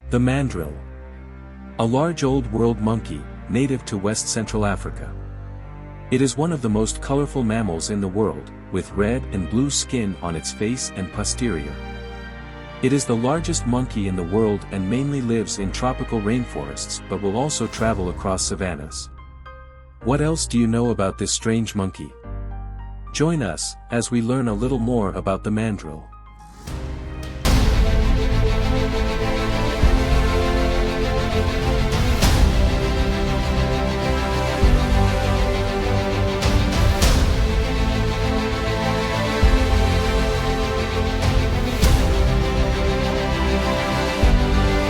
The mandrill. A large old world monkey, native to West Central Africa. It is one of the most colorful mammals in the world, with red and blue skin on its face and posterior. It is the largest monkey in the world and mainly lives in tropical rainforests but will also travel across savannas. What else do you know about this strange monkey? Join us, as we learn a little more about the mandrill.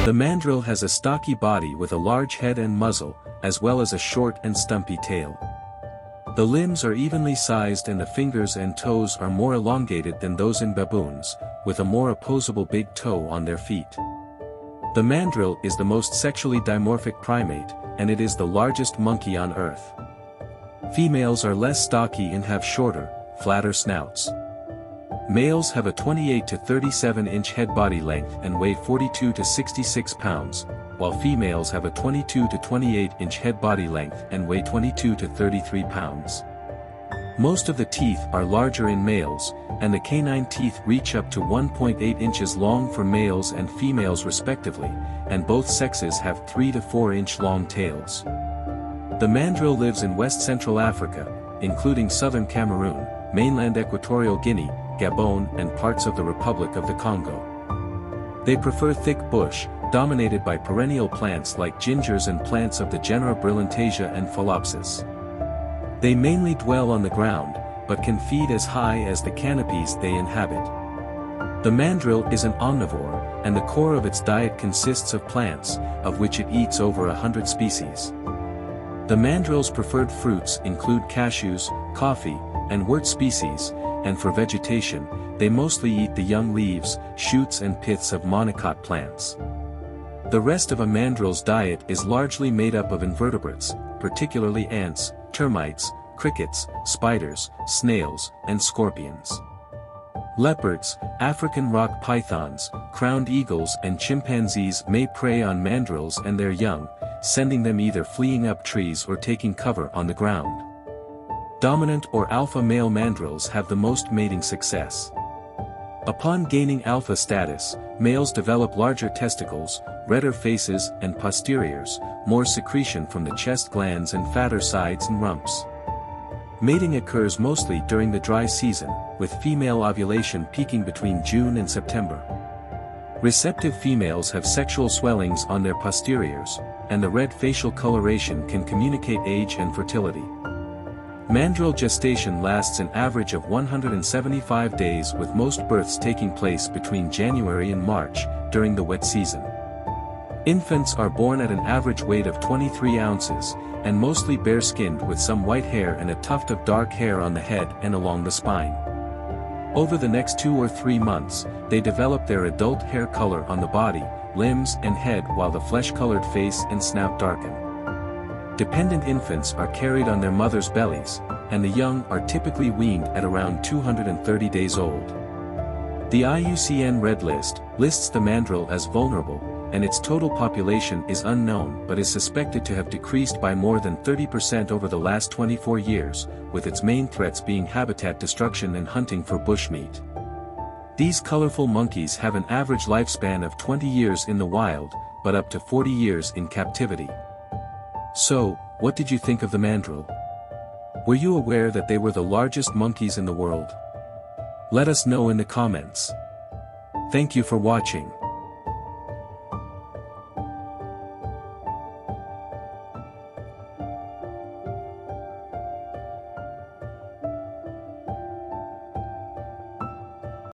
The mandrill has a stocky body with a large head and muzzle, as well as a short and stumpy tail. The limbs are evenly sized and the fingers and toes are more elongated than those in baboons, with a more opposable big toe on their feet. The mandrill is the most sexually dimorphic primate, and it is the largest monkey on Earth. Females are less stocky and have shorter, flatter snouts. Males have a 28 to 37 inch head body length and weigh 42 to 66 pounds, while females have a 22 to 28 inch head body length and weigh 22 to 33 pounds. Most of the teeth are larger in males, and the canine teeth reach up to 1.8 inches long for males and females respectively, and both sexes have 3 to 4 inch long tails. The mandrill lives in West Central Africa, including southern Cameroon, mainland Equatorial Guinea, Gabon and parts of the Republic of the Congo. They prefer thick bush, dominated by perennial plants like gingers and plants of the genera Brillantasia and Phalaenopsis. They mainly dwell on the ground, but can feed as high as the canopies they inhabit. The mandrill is an omnivore, and the core of its diet consists of plants, of which it eats over 100 species. The mandrill's preferred fruits include cashews, coffee, and wort species, and for vegetation, they mostly eat the young leaves, shoots and piths of monocot plants. The rest of a mandrill's diet is largely made up of invertebrates, particularly ants, termites, crickets, spiders, snails, and scorpions. Leopards, African rock pythons, crowned eagles and chimpanzees may prey on mandrills and their young, sending them either fleeing up trees or taking cover on the ground. Dominant or alpha male mandrills have the most mating success. Upon gaining alpha status, males develop larger testicles, redder faces and posteriors, more secretion from the chest glands and fatter sides and rumps. Mating occurs mostly during the dry season, with female ovulation peaking between June and September. Receptive females have sexual swellings on their posteriors, and the red facial coloration can communicate age and fertility. Mandrill gestation lasts an average of 175 days, with most births taking place between January and March, during the wet season. Infants are born at an average weight of 23 ounces, and mostly bare-skinned with some white hair and a tuft of dark hair on the head and along the spine. Over the next 2 or 3 months, they develop their adult hair color on the body, limbs and head, while the flesh-colored face and snout darken. Dependent infants are carried on their mothers' bellies, and the young are typically weaned at around 230 days old. The IUCN Red List lists the mandrill as vulnerable, and its total population is unknown but is suspected to have decreased by more than 30% over the last 24 years, with its main threats being habitat destruction and hunting for bushmeat. These colorful monkeys have an average lifespan of 20 years in the wild, but up to 40 years in captivity. So, what did you think of the mandrill? Were you aware that they were the largest monkeys in the world? Let us know in the comments. Thank you for watching.